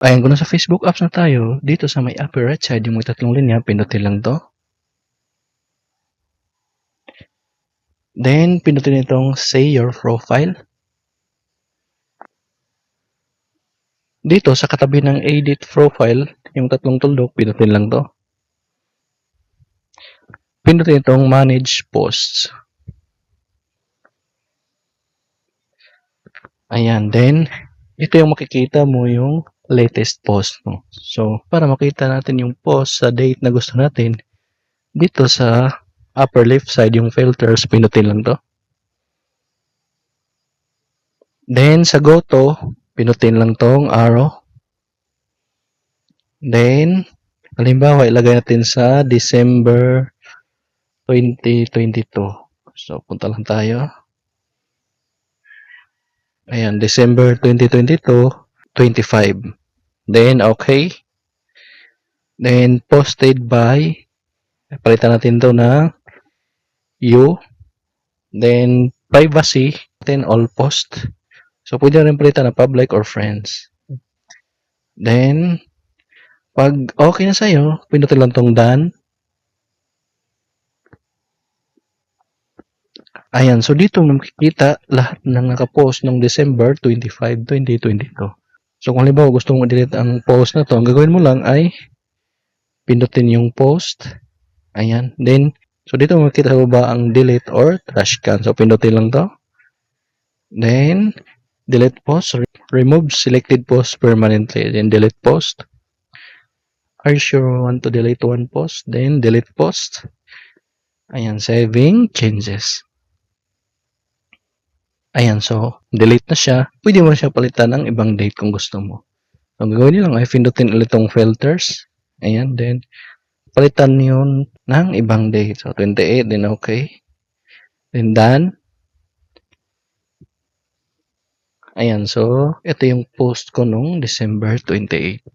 Ayan, kung nasa Facebook apps na tayo, dito sa may upper right side, yung may tatlong linya, pindutin lang to. Then, pindutin itong say your profile. Dito, sa katabi ng edit profile, yung tatlong tuldok, pindutin lang to. Pindutin itong manage posts. Ayan, then, ito yung makikita mo yung latest post mo. So, para makita natin yung post sa date na gusto natin, dito sa upper left side, yung filters, pindutin lang to. Then, sa go to, pinutin lang tong arrow. Then, halimbawa, ilagay natin sa December 2022. So, punta lang tayo. Ayan, December 2022, 25. Then, okay. Then, posted by, palitan natin to na you. Then, privacy, then all post. So, pwede rin palitan na public or friends. Then, pag okay na sa'yo, pinutin lang tong done. Ayan, so dito makikita lahat ng nakapost ng December 25, 2022. So kung halimbawa gusto mo delete ang post na to, ang gagawin mo lang ay pindutin yung post. Ayan, then, so dito makikita sa baba ang delete or trash can. So pindutin lang to. Then, delete post, remove selected post permanently. Then delete post. Are you sure you want to delete one post? Then delete post. Ayan, saving changes. Ayan, so, delete na siya. Pwede mo siya palitan ng ibang date kung gusto mo. So, ang gagawin nyo lang ay pindutin ulit itong filters. Ayan, then, palitan yun ng ibang date. So, 28, then okay. Then, done. Ayan, so, ito yung post ko nung December 28.